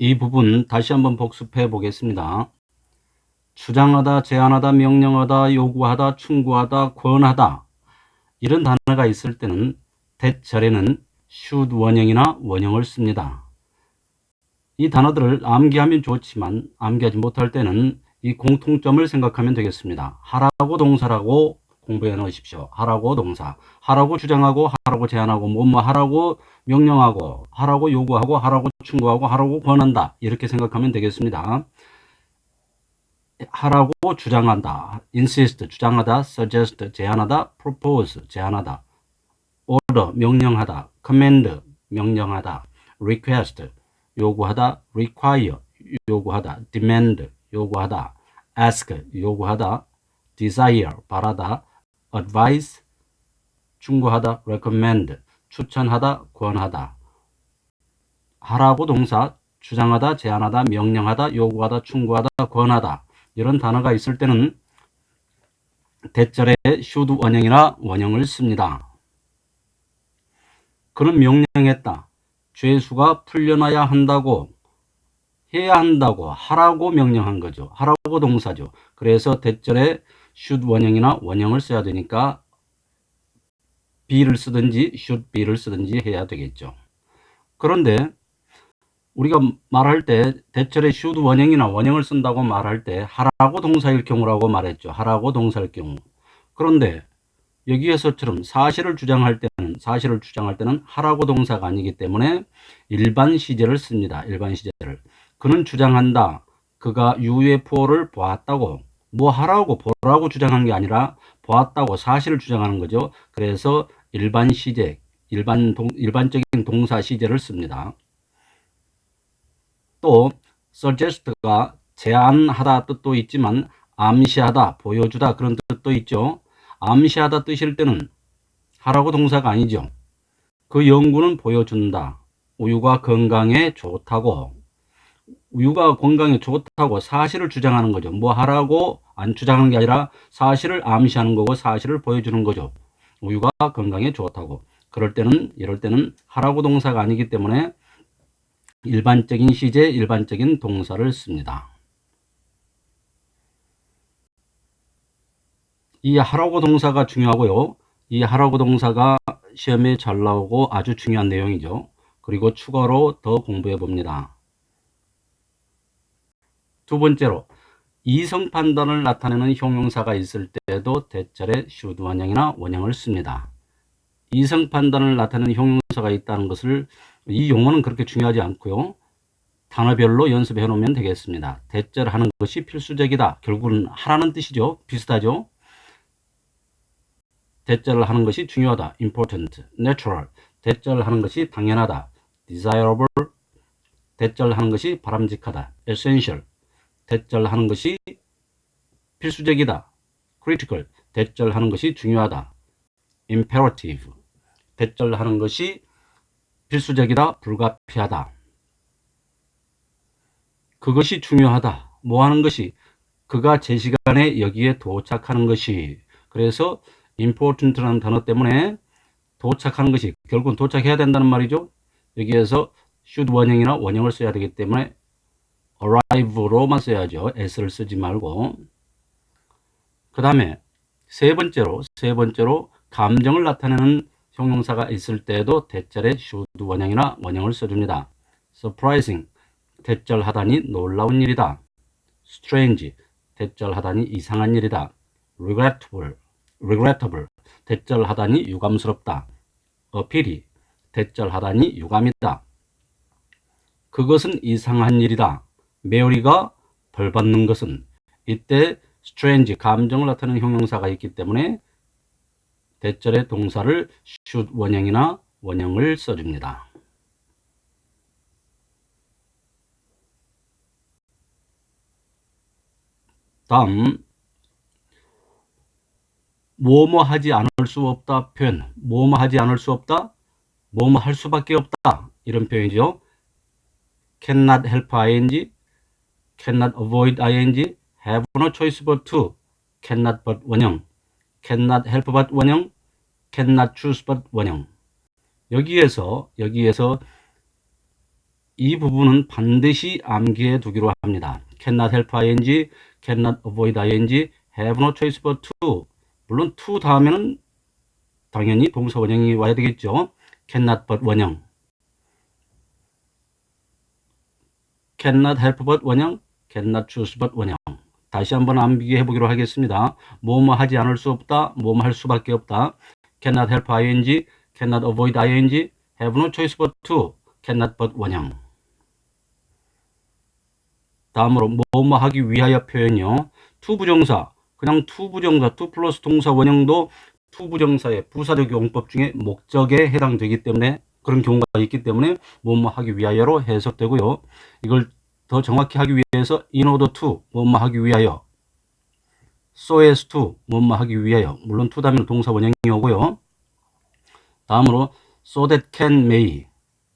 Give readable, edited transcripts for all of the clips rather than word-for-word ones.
이 부분 다시 한번 복습해 보겠습니다. 주장하다, 제안하다, 명령하다, 요구하다, 충고하다, 권하다 이런 단어가 있을 때는 대절에는 should 원형이나 원형을 씁니다. 이 단어들을 암기하면 좋지만 암기하지 못할 때는 이 공통점을 생각하면 되겠습니다. 하라고 동사라고 공부해 놓으십시오. 하라고 동사, 하라고 주장하고, 하라고 제안하고, 뭐뭐 하라고 명령하고, 하라고 요구하고, 하라고 충고하고, 하라고 권한다 이렇게 생각하면 되겠습니다. 하라고 주장한다, insist 주장하다, suggest 제안하다, propose 제안하다, order 명령하다, command 명령하다, request 요구하다, require 요구하다, demand 요구하다, ask 요구하다, desire 바라다, advise 충고하다, recommend 추천하다, 권하다. 하라고 동사 주장하다, 제안하다, 명령하다, 요구하다, 충고하다, 권하다 이런 단어가 있을 때는 대절에 should 원형이나 원형을 씁니다. 그는 명령했다. 죄수가 풀려나야 한다고, 해야 한다고, 하라고 명령한 거죠. 하라고 동사죠. 그래서 대절에 should 원형이나 원형을 써야 되니까 be를 쓰든지 should be를 쓰든지 해야 되겠죠. 그런데 우리가 말할 때 대절에 should 원형이나 원형을 쓴다고 말할 때 하라고 동사일 경우라고 말했죠. 하라고 동사일 경우. 그런데 여기에서처럼 사실을 주장할 때는 하라고 동사가 아니기 때문에 일반 시제를 씁니다. 일반 시제를. 그는 주장한다. 그가 UFO를 보았다고. 뭐 하라고 보라고 주장한 게 아니라 보았다고 사실을 주장하는 거죠. 그래서 일반 시제, 일반적인 동사 시제를 씁니다. 또 suggest가 제안하다 뜻도 있지만 암시하다, 보여주다 그런 뜻도 있죠. 암시하다 뜻일 때는 하라고 동사가 아니죠. 그 연구는 보여준다. 우유가 건강에 좋다고. 우유가 건강에 좋다고 사실을 주장하는 거죠. 뭐 하라고 안 주장하는 게 아니라 사실을 암시하는 거고 사실을 보여주는 거죠. 우유가 건강에 좋다고. 이럴 때는 하라고 동사가 아니기 때문에 일반적인 시제, 일반적인 동사를 씁니다. 이 하라고 동사가 중요하고요. 이 하라고 동사가 시험에 잘 나오고 아주 중요한 내용이죠. 그리고 추가로 더 공부해 봅니다. 두 번째로 이성 판단을 나타내는 형용사가 있을 때도 대절에 should 원형이나 원형을 씁니다. 이성 판단을 나타내는 형용사가 있다는 것을 이 용어는 그렇게 중요하지 않고요. 단어별로 연습해 놓으면 되겠습니다. 대절하는 것이 필수적이다. 결국은 하라는 뜻이죠. 비슷하죠. 대절을 하는 것이 중요하다. important, natural. 대절을 하는 것이 당연하다. desirable. 대절을 하는 것이 바람직하다. essential. 대절을 하는 것이 필수적이다. critical. 대절을 하는 것이 중요하다. imperative. 대절을 하는 것이 필수적이다. 불가피하다. 그것이 중요하다. 뭐 하는 것이? 그가 제 시간에 여기에 도착하는 것이. 그래서 important라는 단어 때문에 도착하는 것이 결국은 도착해야 된다는 말이죠. 여기에서 should 원형이나 원형을 써야 되기 때문에 arrive로만 써야죠. s를 쓰지 말고. 그 다음에 세 번째로 감정을 나타내는 형용사가 있을 때도 대절에 should 원형이나 원형을 써줍니다. surprising, 대절하다니 놀라운 일이다. strange, 대절하다니 이상한 일이다. regrettable, 대절하다니 유감스럽다. appeal, 대절하다니 유감이다. 그것은 이상한 일이다. 메어리가 벌받는 것은. 이때 strange, 감정을 나타내는 형용사가 있기 때문에 대절의 동사를 should 원형이나 원형을 써줍니다. 다음 뭐뭐 하지 않을 수 없다 표현. 뭐뭐 하지 않을 수 없다, 뭐뭐 할 수밖에 없다 이런 표현이죠. cannot help ing, cannot avoid ing, have no choice but to, cannot but 원형, cannot help but 원형, cannot choose but 원형. 여기에서 이 부분은 반드시 암기해 두기로 합니다. cannot help ing, cannot avoid ing, have no choice but to. 물론 to 다음에는 당연히 동사 원형이 와야 되겠죠. cannot but 원형, cannot help but 원형, cannot choose but 원형. 다시 한번 암기해 보기로 하겠습니다. 뭐뭐 하지 않을 수 없다, 뭐뭐 할 수밖에 없다. cannot help ing, cannot avoid ing, have no choice but to, cannot but 원형. 다음으로 뭐뭐 하기 위하여 표현이요. to 부정사, 그냥 to 부정사, to 플러스 동사 원형도 to 부정사의 부사적 용법 중에 목적에 해당되기 때문에 그런 경우가 있기 때문에 뭐뭐 하기 위하여로 해석되고요. 이걸 더 정확히 하기 위해서 in order to 뭐뭐 하기 위하여, so as to 뭐뭐 하기 위하여, 물론 to 다음에는 동사 원형이 오고요. 다음으로 so that can may,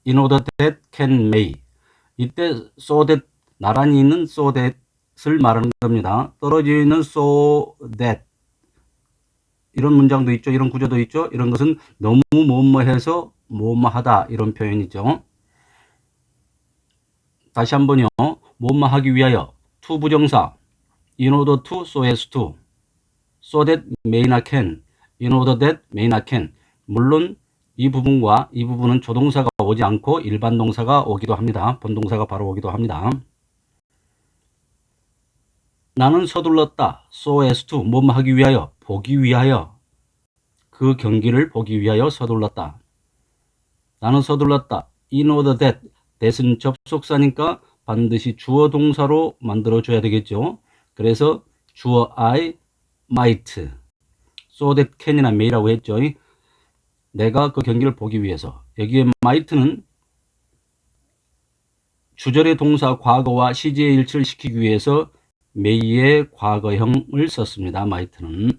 in order that can may. 이때 so that 나란히 있는 so that을 말하는 겁니다. 떨어져 있는 so that 이런 문장도 있죠. 이런 구조도 있죠. 이런 것은 너무 뭐뭐해서 뭐뭐하다 이런 표현이죠. 다시 한번요. 뭐뭐하기 위하여 to 부정사 in order to, so as to, so that may not can, in order that may not can. 물론 이 부분과 이 부분은 조동사가 오지 않고 일반 동사가 오기도 합니다. 본동사가 바로 오기도 합니다. 나는 서둘렀다. so as to 뭐뭐 하기 위하여, 보기 위하여, 그 경기를 보기 위하여 서둘렀다. 나는 서둘렀다. in order that, that은 접속사니까 반드시 주어 동사로 만들어줘야 되겠죠. 그래서 주어 I might, so that can이나 may라고 했죠. 내가 그 경기를 보기 위해서. 여기에 might는 주절의 동사 과거와 시제의 일치를 시키기 위해서 may의 과거형을 썼습니다. might는.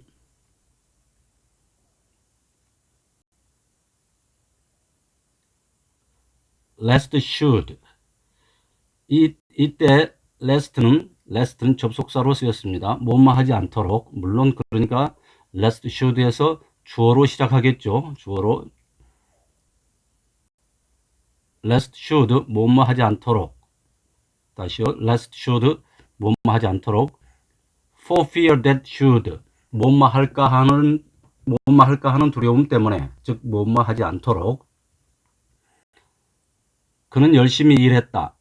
lest should. 이때 lest는 접속사로 쓰였습니다. 뭐뭐 하지 않도록. 물론 그러니까 lest should에서 주어로 시작하겠죠. 주어로. lest should 뭐뭐 하지 않도록. 다시요. lest should 뭐뭐 하지 않도록. for fear that should 뭐뭐 할까 하는 두려움 때문에, 즉 뭐뭐 하지 않도록. 그는 열심히 일했다.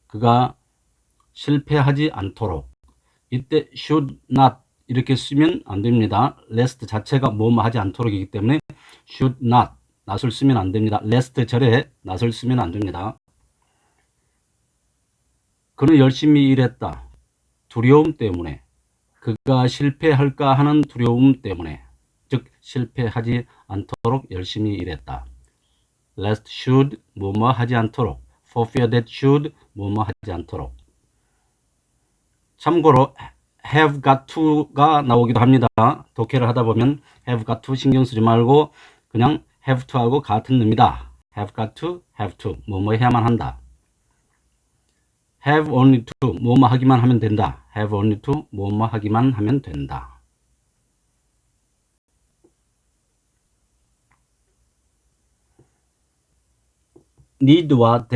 그가 실패하지 않도록. 이때 should not 이렇게 쓰면 안 됩니다. lest 자체가 뭐뭐 하지 않도록이기 때문에 should not, not을 쓰면 안 됩니다. lest 절에 not을 쓰면 안 됩니다. 그는 열심히 일했다. 두려움 때문에. 그가 실패할까 하는 두려움 때문에. 즉 실패하지 않도록 열심히 일했다. lest should 뭐뭐 하지 않도록, for fear that should 뭐뭐 하지 않도록. 참고로 have got to가 나오기도 합니다. 독해를 하다 보면 have got to 신경 쓰지 말고 그냥 have to하고 같은 의미다. have got to, have to 뭐뭐 해야만 한다. have only to 뭐뭐 하기만 하면 된다. have only to 뭐뭐 하기만 하면 된다. need와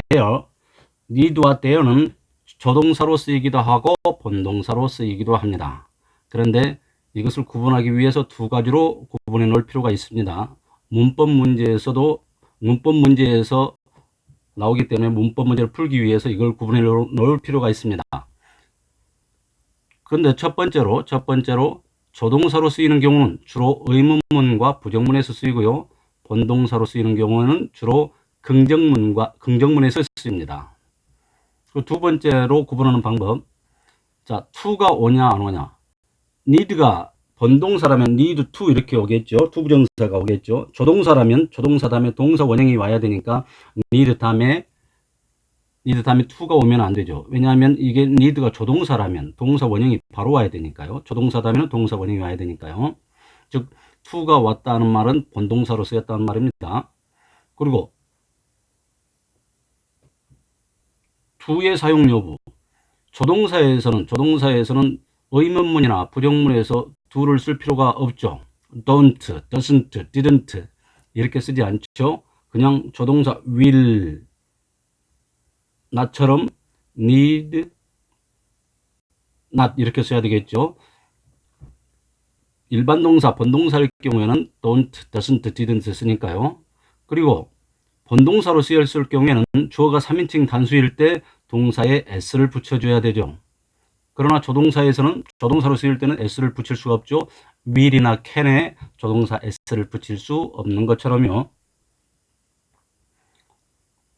there는 조동사로 쓰이기도 하고 본동사로 쓰이기도 합니다. 그런데 이것을 구분하기 위해서 두 가지로 구분해 놓을 필요가 있습니다. 문법 문제에서 나오기 때문에 문법 문제를 풀기 위해서 이걸 구분해 놓을 필요가 있습니다. 그런데 첫 번째로 조동사로 쓰이는 경우는 주로 의문문과 부정문에서 쓰이고요. 본동사로 쓰이는 경우는 주로 긍정문에서 쓰입니다. 두 번째로 구분하는 방법. 자, to가 오냐 안 오냐. need가 본동사라면 need to 이렇게 오겠죠. to 부정사가 오겠죠. 조동사라면 조동사 다음에 동사 원형이 와야 되니까 need 다음에 to가 오면 안 되죠. 왜냐하면 이게 need가 조동사라면 동사 원형이 바로 와야 되니까요. 조동사 다음에는 동사 원형이 와야 되니까요. 즉 to가 왔다는 말은 본동사로 쓰였다는 말입니다. 그리고 to의 사용 여부. 조동사에서는 의문문이나 부정문에서 to를 쓸 필요가 없죠. don't, doesn't, didn't 이렇게 쓰지 않죠. 그냥 조동사 will, not처럼 need not 이렇게 써야 되겠죠. 일반 동사, 본동사일 경우에는 don't, doesn't, didn't 쓰니까요. 그리고 본동사로 쓰였을 경우에는 주어가 3인칭 단수일 때 동사에 s를 붙여줘야 되죠. 그러나 조동사에서는 조동사로 쓰일 때는 s를 붙일 수가 없죠. will이나 can에 조동사 s를 붙일 수 없는 것처럼요.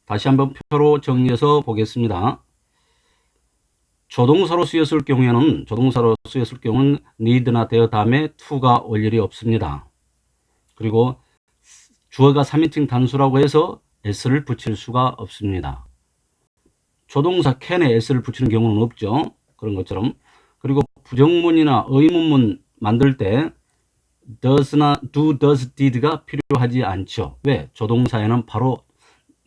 다시 한번 표로 정리해서 보겠습니다. 조동사로 쓰였을 경우에는 need나 there 다음에 to가 올 일이 없습니다. 그리고 주어가 3인칭 단수라고 해서 s를 붙일 수가 없습니다. 조동사 can에 s를 붙이는 경우는 없죠. 그런 것처럼. 그리고 부정문이나 의문문 만들 때 does나 do, does, did가 필요하지 않죠. 왜? 조동사에는 바로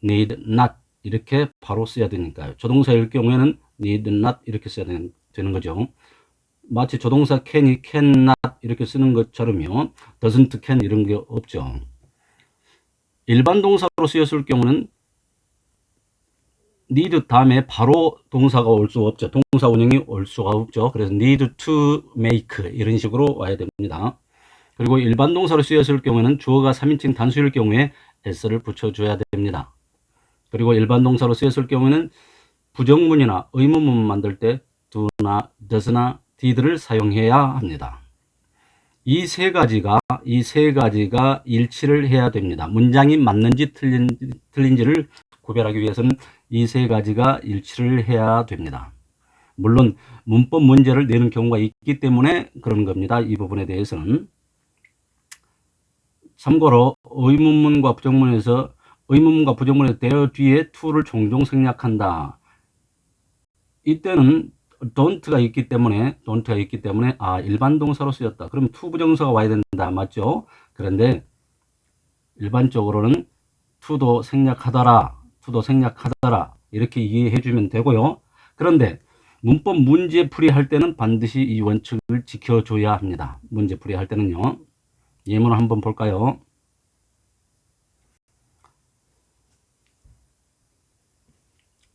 need not 이렇게 바로 써야 되니까요. 조동사일 경우에는 need not 이렇게 써야 되는 거죠. 마치 조동사 can이 cannot 이렇게 쓰는 것처럼요. doesn't, can 이런 게 없죠. 일반 동사로 쓰였을 경우는 need 다음에 바로 동사가 올 수가 없죠. 동사 원형이 올 수가 없죠. 그래서 need to make 이런 식으로 와야 됩니다. 그리고 일반 동사로 쓰였을 경우에는 주어가 3인칭 단수일 경우에 s를 붙여줘야 됩니다. 그리고 일반 동사로 쓰였을 경우에는 부정문이나 의문문 만들 때 do나 does나 did를 사용해야 합니다. 이 세 가지가 일치를 해야 됩니다. 문장이 맞는지 틀린지를 구별하기 위해서는 이 세 가지가 일치를 해야 됩니다. 물론 문법 문제를 내는 경우가 있기 때문에 그런 겁니다. 이 부분에 대해서는. 참고로 의문문과 부정문에서 there 뒤에 to를 종종 생략한다. 이때는 don't가 있기 때문에 일반 동사로 쓰였다. 그럼 to 부정사가 와야 된다. 맞죠? 그런데 일반적으로는 to도 생략하더라 이렇게 이해해 주면 되고요. 그런데 문법 문제 풀이할 때는 반드시 이 원칙을 지켜줘야 합니다. 문제 풀이할 때는요. 예문을 한번 볼까요?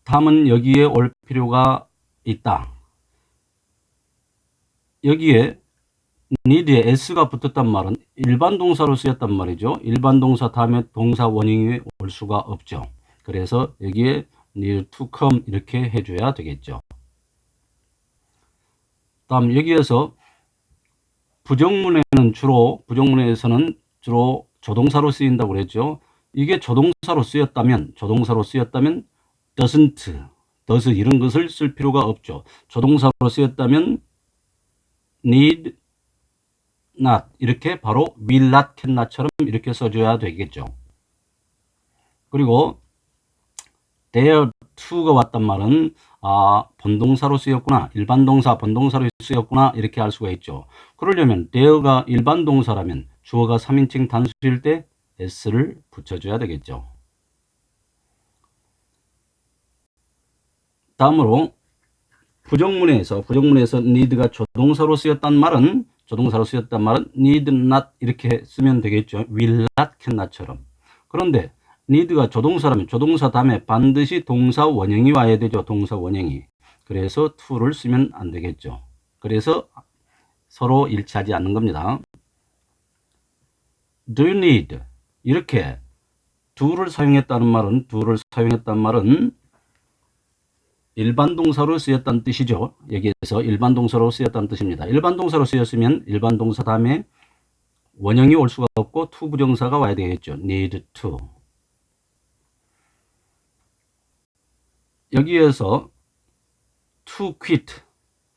다음은 여기에 올 필요가 있다. 여기에 need에 s가 붙었단 말은 일반 동사로 쓰였단 말이죠. 일반 동사 다음에 동사 원형이 올 수가 없죠. 그래서 여기에 need to come 이렇게 해줘야 되겠죠. 다음 여기에서 부정문에서는 주로 조동사로 쓰인다고 그랬죠. 이게 조동사로 쓰였다면 does 이런 것을 쓸 필요가 없죠. 조동사로 쓰였다면 need not 이렇게 바로 will not, can not처럼 이렇게 써줘야 되겠죠. 그리고 there to가 왔단 말은 본동사로 쓰였구나, 일반 동사 본동사로 쓰였구나 이렇게 알 수가 있죠. 그러려면 there가 일반 동사라면 주어가 3인칭 단수일 때 s를 붙여줘야 되겠죠. 다음으로 부정문에서 need가 조동사로 쓰였단 말은 need not 이렇게 쓰면 되겠죠. will not, can not처럼. 그런데 need가 조동사라면 조동사 다음에 반드시 동사 원형이 와야 되죠. 동사 원형이. 그래서 to를 쓰면 안 되겠죠. 그래서 서로 일치하지 않는 겁니다. do you need 이렇게 do를 사용했다는 말은 일반 동사로 쓰였다는 뜻이죠. 여기에서 일반 동사로 쓰였다는 뜻입니다. 일반 동사로 쓰였으면 일반 동사 다음에 원형이 올 수가 없고 to 부정사가 와야 되겠죠. need to. 여기에서 to quit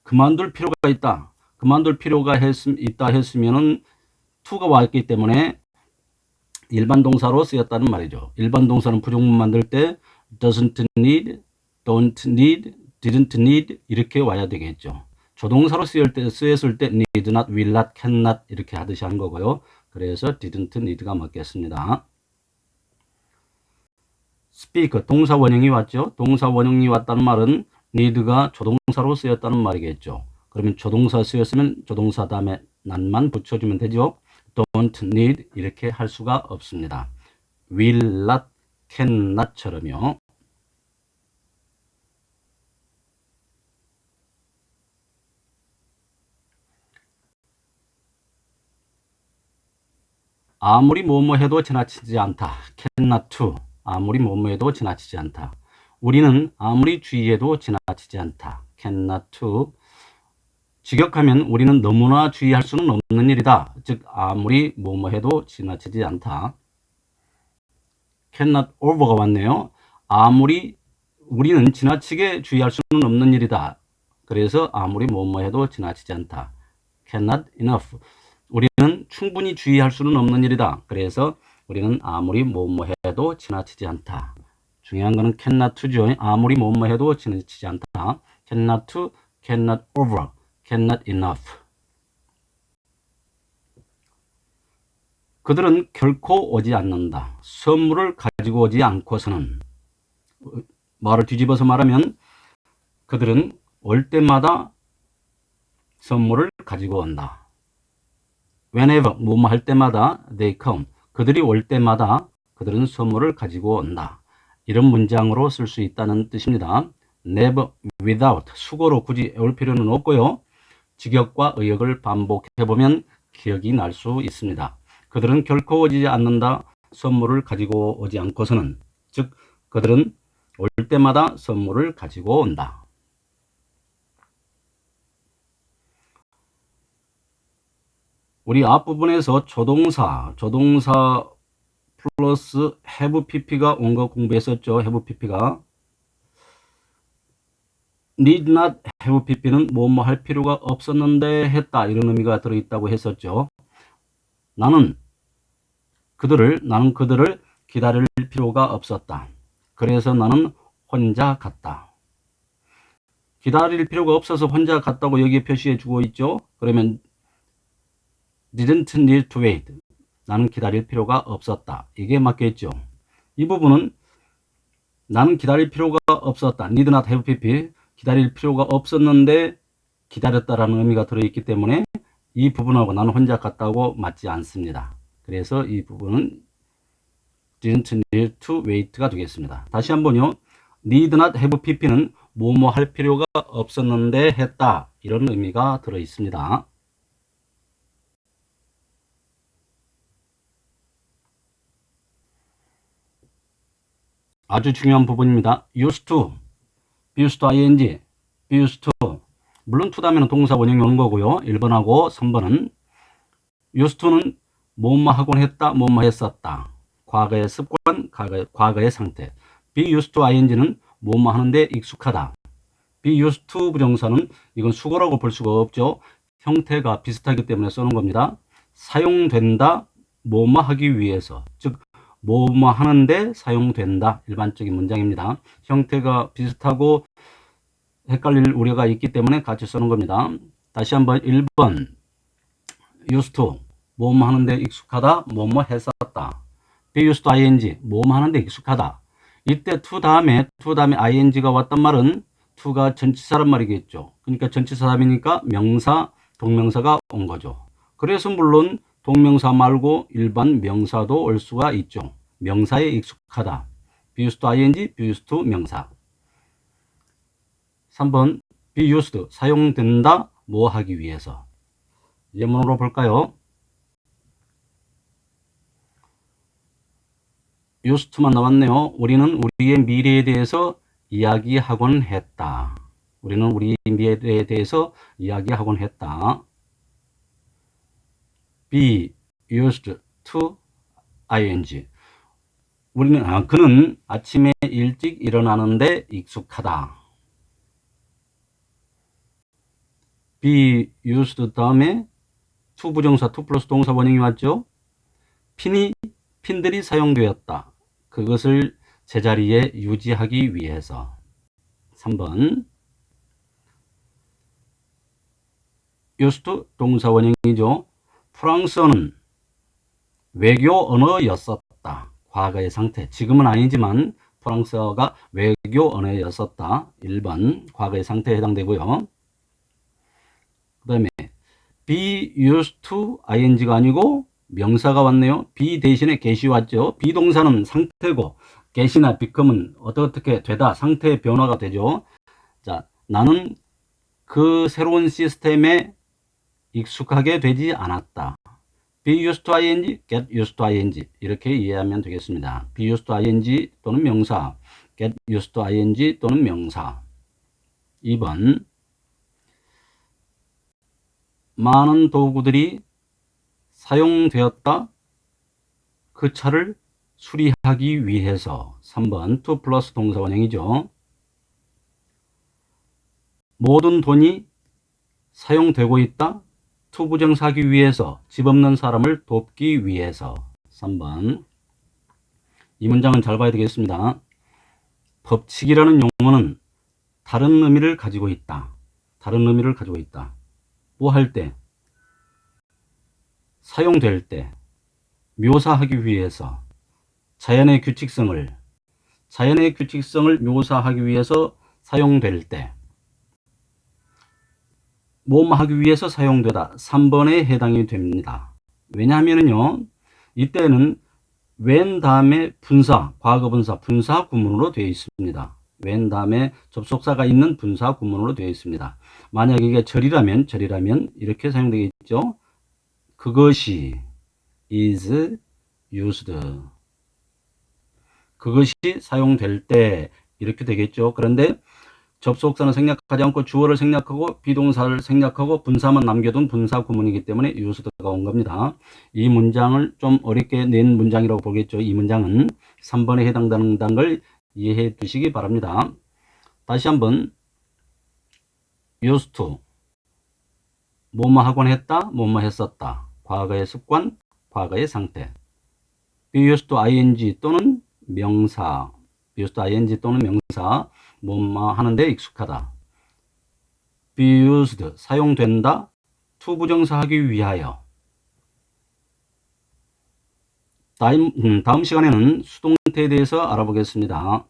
그만둘 필요가 있다. 있다 했으면은 to가 왔기 때문에 일반 동사로 쓰였다는 말이죠. 일반 동사는 부정문 만들 때 doesn't need, don't need, didn't need 이렇게 와야 되겠죠. 조동사로 쓰였을 때 need not, will not, can not 이렇게 하듯이 한 거고요. 그래서 didn't need가 맞겠습니다. speak 동사 원형이 왔죠. 동사 원형이 왔다는 말은 need가 조동사로 쓰였다는 말이겠죠. 그러면 조동사 쓰였으면 조동사 다음에 not만 붙여주면 되죠. don't need 이렇게 할 수가 없습니다. will not, can not처럼요. 아무리 뭐뭐 해도 지나치지 않다. cannot to. 아무리 뭐뭐 해도 지나치지 않다. 우리는 아무리 주의해도 지나치지 않다. cannot to. 직역하면 우리는 너무나 주의할 수는 없는 일이다. 즉 아무리 뭐뭐 해도 지나치지 않다. cannot over가 왔네요. 아무리 우리는 지나치게 주의할 수는 없는 일이다. 그래서 아무리 뭐뭐 해도 지나치지 않다. cannot enough. 우리는 충분히 주의할 수는 없는 일이다. 그래서 우리는 아무리 뭐뭐 해도 지나치지 않다. 중요한 거는 cannot to죠. 아무리 뭐뭐 해도 지나치지 않다. cannot to, cannot over, cannot enough. 그들은 결코 오지 않는다. 선물을 가지고 오지 않고서는. 말을 뒤집어서 말하면 그들은 올 때마다 선물을 가지고 온다. Whenever, 뭐뭐 할 때마다 they come. 그들이 올 때마다 그들은 선물을 가지고 온다. 이런 문장으로 쓸 수 있다는 뜻입니다. Never, without, 수고로 굳이 외울 필요는 없고요. 직역과 의역을 반복해보면 기억이 날 수 있습니다. 그들은 결코 오지 않는다. 선물을 가지고 오지 않고서는. 즉 그들은 올 때마다 선물을 가지고 온다. 우리 앞부분에서 조동사 플러스 have pp가 온 거 공부했었죠. have pp가 need not have pp는 뭐뭐 할 필요가 없었는데 했다 이런 의미가 들어있다고 했었죠. 나는 그들을 기다릴 필요가 없었다. 그래서 나는 혼자 갔다. 기다릴 필요가 없어서 혼자 갔다고 여기에 표시해 주고 있죠. 그러면 didn't need to wait. 나는 기다릴 필요가 없었다. 이게 맞겠죠. 이 부분은 나는 기다릴 필요가 없었다. need not have pp. 기다릴 필요가 없었는데 기다렸다라는 의미가 들어있기 때문에 이 부분하고 나는 혼자 갔다고 맞지 않습니다. 그래서 이 부분은 didn't need to wait가 되겠습니다. 다시 한번요. need not have pp는 뭐뭐 할 필요가 없었는데 했다. 이런 의미가 들어있습니다. 아주 중요한 부분입니다. used to, be used to ing, be used to. 물론 to 다음에는 동사 원형이 오는 거고요. 1번하고 3번은 used to는 뭐뭐 하곤 했다, 뭐뭐 했었다. 과거의 습관, 과거의 상태. be used to ing는 뭐뭐 하는데 익숙하다. be used to 부정사는 이건 수거라고 볼 수가 없죠. 형태가 비슷하기 때문에 쓰는 겁니다. 사용된다, 뭐뭐 하기 위해서. 즉 뭐뭐 하는데 사용된다. 일반적인 문장입니다. 형태가 비슷하고 헷갈릴 우려가 있기 때문에 같이 쓰는 겁니다. 다시 한번 1번 used to 뭐뭐 하는데 익숙하다. 뭐뭐 했었다. be used to ing 뭐뭐 하는데 익숙하다. 이때 to 다음에 ing가 왔단 말은 to가 전치사란 말이겠죠. 그러니까 전치사답이니까 명사, 동명사가 온 거죠. 그래서 물론 동명사 말고 일반 명사도 올 수가 있죠. 명사에 익숙하다. be used to ing, be used to 명사. 3번 be used, 사용된다, 뭐 하기 위해서. 예문으로 볼까요? used to만 나왔네요. 우리는 우리의 미래에 대해서 이야기하곤 했다. 우리는 우리 미래에 대해서 이야기하곤 했다. be used to ing. 그는 아침에 일찍 일어나는데 익숙하다. be used 다음에 to 부정사, to 플러스 동사 원형이 왔죠. 핀들이 사용되었다. 그것을 제자리에 유지하기 위해서. 3번 used 동사 원형이죠. 프랑스어는 외교 언어였었다. 과거의 상태. 지금은 아니지만 프랑스어가 외교 언어였었다. 1번 과거의 상태에 해당되고요. 그 다음에 be used to ing가 아니고 명사가 왔네요. be 대신에 get이 왔죠. be 동사는 상태고 get이나 become은 어떻게 되다. 상태의 변화가 되죠. 자, 나는 그 새로운 시스템에 익숙하게 되지 않았다. be used to ing, get used to ing 이렇게 이해하면 되겠습니다. be used to ing 또는 명사, get used to ing 또는 명사. 2번 많은 도구들이 사용되었다. 그 차를 수리하기 위해서. 3번 to 플러스 동사 원형이죠. 모든 돈이 사용되고 있다. to 부정사하기 위해서. 집 없는 사람을 돕기 위해서. 3번. 이 문장은 잘 봐야 되겠습니다. 법칙이라는 용어는 다른 의미를 가지고 있다. 다른 의미를 가지고 있다. 뭐 할 때? 사용될 때. 묘사하기 위해서. 자연의 규칙성을 묘사하기 위해서 사용될 때. 뭐뭐 하기 위해서 사용되다. 3번에 해당이 됩니다. 왜냐하면요, 이때는 when 다음에 분사, 과거 분사, 분사 구문으로 되어 있습니다. when 다음에 접속사가 있는 분사 구문으로 되어 있습니다. 만약 이게 절이라면 이렇게 사용되겠죠. 그것이 is used. 그것이 사용될 때 이렇게 되겠죠. 그런데 접속사는 생략하지 않고 주어를 생략하고 비동사를 생략하고 분사만 남겨둔 분사 구문이기 때문에 used가 온 겁니다. 이 문장을 좀 어렵게 낸 문장이라고 보겠죠. 이 문장은 3번에 해당되는 걸 이해해 두시기 바랍니다. 다시 한번 used to 뭐뭐 하곤 했다, 뭐뭐 했었다. 과거의 습관, 과거의 상태. be used to ing 또는 명사, be used to ing 또는 명사, 뭐뭐 하는데 익숙하다. be used, 사용된다, to 부정사하기 위하여. 다음 시간에는 수동태에 대해서 알아보겠습니다.